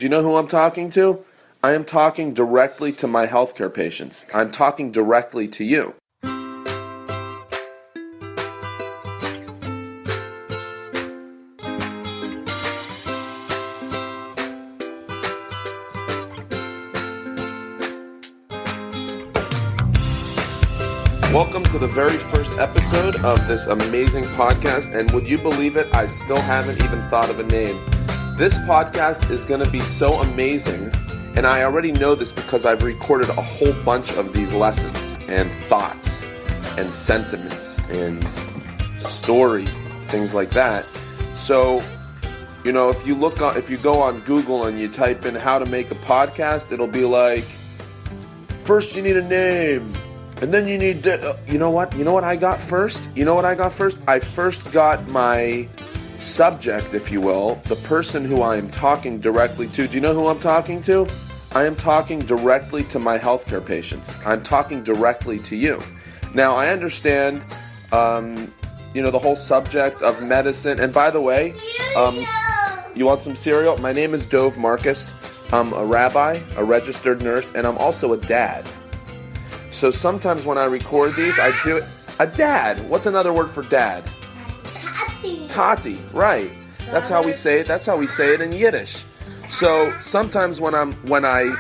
Do you know who I'm talking to? I am talking directly to my healthcare patients. I'm talking directly to you. Welcome to the very first episode of this amazing podcast, and would you believe it, I still haven't even thought of a name. This podcast is going to be so amazing, and I already know this because I've recorded a whole bunch of these lessons and thoughts and sentiments and stories, things like that. So, you know, if you go on Google and you type in how to make a podcast, it'll be like, first you need a name. And then you need you know what I got first? I first got my subject, if you will, the person who I am talking directly to. Do you know who I'm talking to? I am talking directly to my healthcare patients. I'm talking directly to you. Now, I understand, the whole subject of medicine. And by the way, you want some cereal? My name is Dove Marcus. I'm a rabbi, a registered nurse, and I'm also a dad. So sometimes when I record these, I do it. A dad. What's another word for dad? Tati. Right. That's how we say it. That's how we say it in Yiddish. So sometimes when I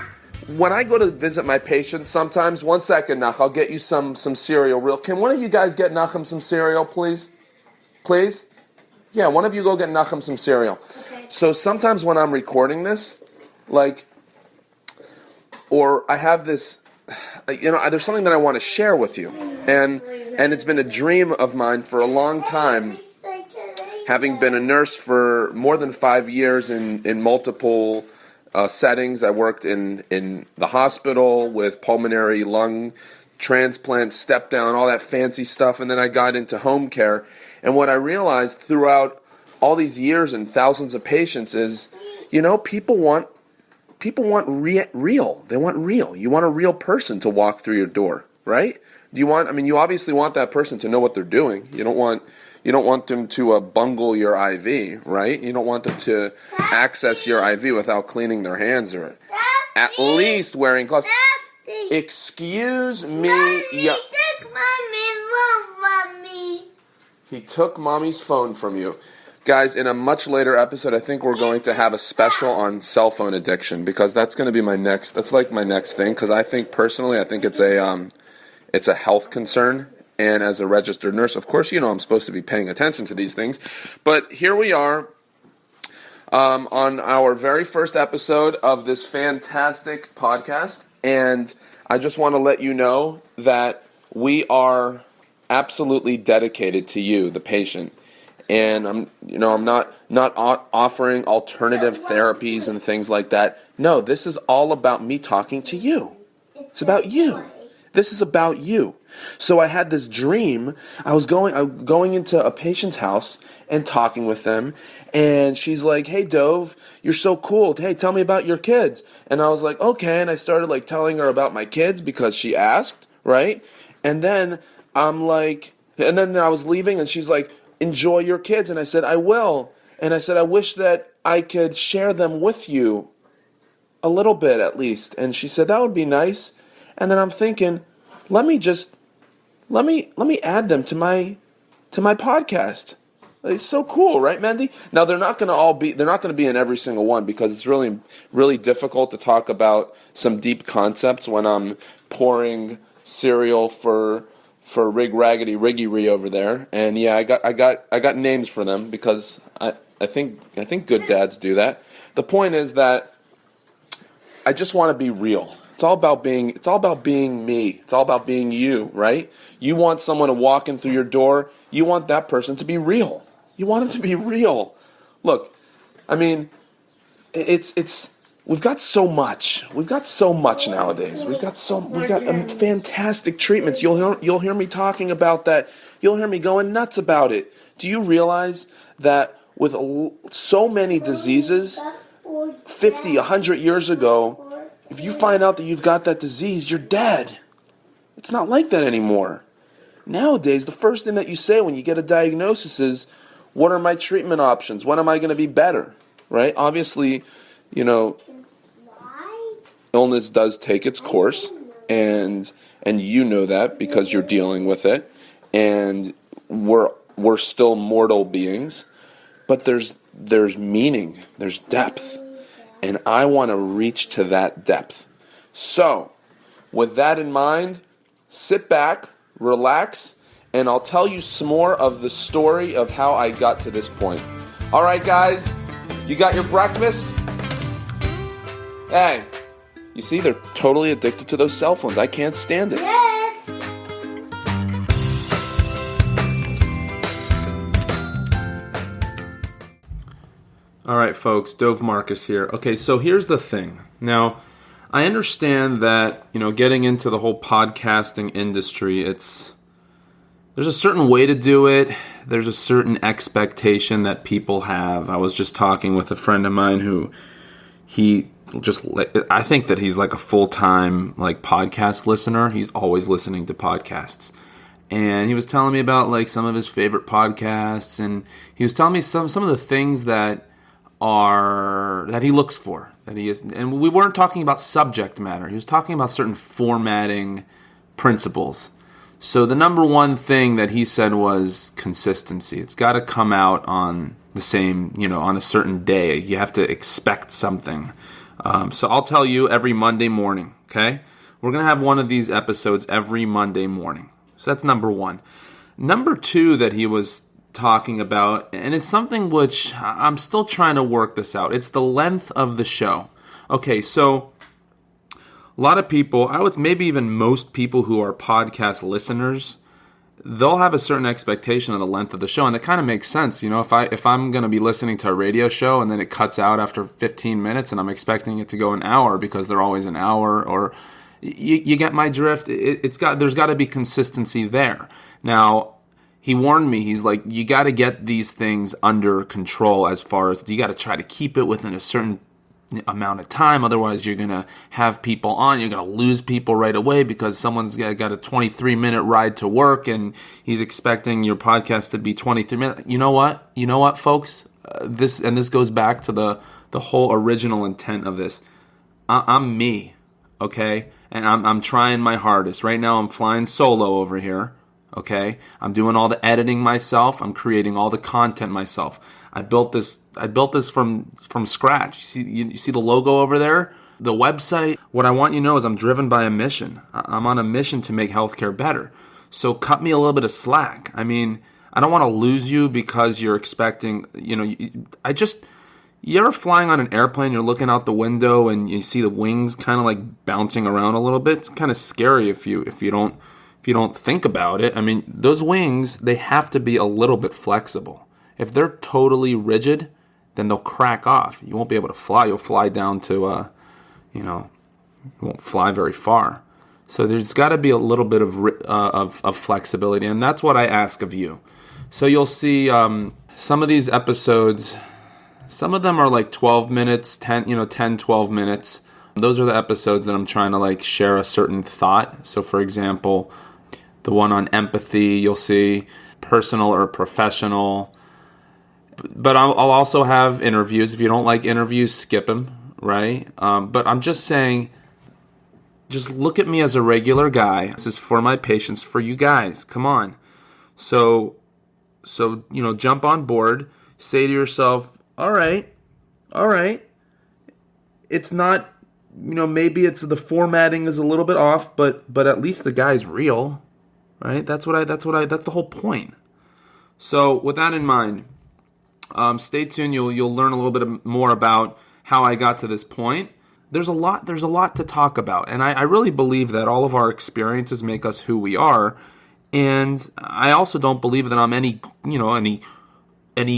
go to visit my patients, sometimes, one second, Nach, I'll get you some cereal. Can one of you guys get Nachum some cereal, please? Please? Yeah, one of you go get Nachum some cereal. Okay. So sometimes when I'm recording this, or I have this, there's something that I want to share with you, and it's been a dream of mine for a long time, having been a nurse for more than 5 years in multiple settings. I worked in the hospital with pulmonary lung transplant, step down, all that fancy stuff, and then I got into home care. And what I realized throughout all these years and thousands of patients is, people want real. They want real. You want a real person to walk through your door, right? You obviously want that person to know what they're doing. You don't want them to bungle your IV, right? You don't want them to access your IV without cleaning their hands or at least wearing gloves. Excuse me. He took mommy's phone from you. Guys, in a much later episode, I think we're going to have a special on cell phone addiction, because that's going to be my next thing, because I think it's a health concern, and as a registered nurse, of course, I'm supposed to be paying attention to these things. But here we are on our very first episode of this fantastic podcast, and I just want to let you know that we are absolutely dedicated to you, the patient. And I'm not offering alternative therapies and things like that. No, this is all about me talking to you. It's about you. This is about you. So I had this dream. I was going into a patient's house and talking with them, and she's like, "Hey, Dove, you're so cool. Hey, tell me about your kids." And I was like, "Okay." And I started telling her about my kids because she asked, right? And then I was leaving, and she's like, "Enjoy your kids." And I said, "I will." And I said, "I wish that I could share them with you a little bit at least." And she said, "That would be nice." And then I'm thinking, let me add them to my podcast. It's so cool, right, Mandy? Now they're not going to be in every single one, because it's really, really difficult to talk about some deep concepts when I'm pouring cereal for Rig Raggedy Riggy over there. And yeah, I got names for them, because I think good dads do that. The point is that I just want to be real. It's all about being me. It's all about being you, right? You want someone to walk in through your door. You want that person to be real. You want it to be real. Look, we've got so much. We've got so much nowadays. We've got fantastic treatments. You'll hear me talking about that. You'll hear me going nuts about it. Do you realize that with so many diseases, 50, 100 years ago, if you find out that you've got that disease, you're dead. It's not like that anymore. Nowadays, the first thing that you say when you get a diagnosis is, what are my treatment options? When am I going to be better? Right? Obviously, illness does take its course, and you know that because you're dealing with it, and we're still mortal beings, but there's meaning, there's depth, and I want to reach to that depth. So, with that in mind, sit back, relax, and I'll tell you some more of the story of how I got to this point. All right, guys, you got your breakfast? Hey, you see, they're totally addicted to those cell phones. I can't stand it. Yes. All right, folks, Dove Marcus here. Okay, so here's the thing. Now, I understand that, getting into the whole podcasting industry, there's a certain way to do it. There's a certain expectation that people have. I was just talking with a friend of mine who I think that he's like a full-time podcast listener. He's always listening to podcasts. And he was telling me about some of his favorite podcasts, and he was telling me some of the things that he looks for, that he is. And we weren't talking about subject matter. He was talking about certain formatting principles. So the number one thing that he said was consistency. It's got to come out on the same, on a certain day. You have to expect something. So I'll tell you every Monday morning, okay? We're going to have one of these episodes every Monday morning. So that's number one. Number two that he was talking about, and it's something which I'm still trying to work this out. It's the length of the show. Okay, so a lot of people, maybe even most people who are podcast listeners, they'll have a certain expectation of the length of the show, and it kind of makes sense. If I'm going to be listening to a radio show and then it cuts out after 15 minutes and I'm expecting it to go an hour because they're always an hour, or you get my drift. There's got to be consistency there. Now, he warned me. He's like, you got to get these things under control, as far as you got to try to keep it within a certain amount of time. Otherwise, you're going to have people on. You're going to lose people right away because someone's got a 23-minute ride to work and he's expecting your podcast to be 23 minutes. You know what, folks? This goes back to the whole original intent of this. I'm me, okay? And I'm trying my hardest. Right now, I'm flying solo over here. Okay, I'm doing all the editing myself. I'm creating all the content myself. I built this from scratch. You see the logo over there? The website. What I want you to know is I'm driven by a mission. I'm on a mission to make healthcare better. So cut me a little bit of slack. I mean, I don't want to lose you because you're expecting, you ever flying on an airplane, you're looking out the window and you see the wings kind of bouncing around a little bit. It's kind of scary if you don't think about it. I mean, those wings, they have to be a little bit flexible. If they're totally rigid, then they'll crack off. You won't be able to fly. You'll fly down to, you won't fly very far. So there's got to be a little bit of flexibility, and that's what I ask of you. So you'll see some of these episodes, some of them are 12 minutes, 10, 12 minutes. Those are the episodes that I'm trying to share a certain thought. So for example, the one on empathy, you'll see personal or professional. But I'll also have interviews. If you don't like interviews, skip them, right? But I'm just saying, just look at me as a regular guy. This is for my patients, for you guys. Come on. So jump on board. Say to yourself, all right. It's not, maybe it's the formatting is a little bit off, but at least the guy's real, right? That's the whole point. So with that in mind, stay tuned. You'll learn a little bit more about how I got to this point. There's a lot to talk about, and I really believe that all of our experiences make us who we are. And I also don't believe that I'm any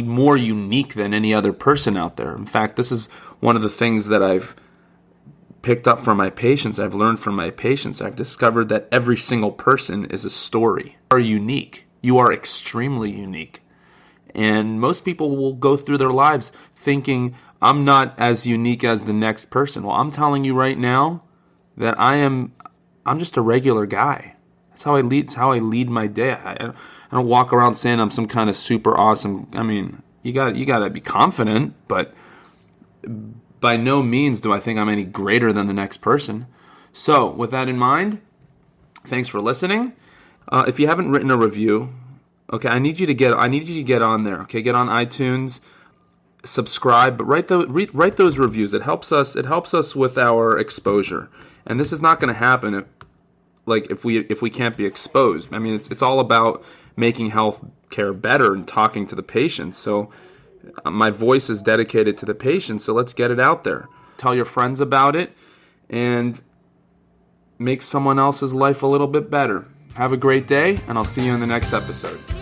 more unique than any other person out there. In fact, this is one of the things that I've picked up from my patients. I've learned from my patients. I've discovered that every single person is a story. You are unique. You are extremely unique. And most people will go through their lives thinking, I'm not as unique as the next person. Well, I'm telling you right now that I'm just a regular guy. That's how I lead. It's how I lead my day. I don't walk around saying I'm some kind of super awesome. I mean, you got to be confident, but by no means do I think I'm any greater than the next person. So, with that in mind, thanks for listening. If you haven't written a review, okay, I need you to get on there. Okay, get on iTunes, subscribe, but write those reviews. It helps us with our exposure. And this is not going to happen if we can't be exposed. I mean, it's all about making health care better and talking to the patients. So my voice is dedicated to the patients, so let's get it out there. Tell your friends about it and make someone else's life a little bit better. Have a great day, and I'll see you in the next episode.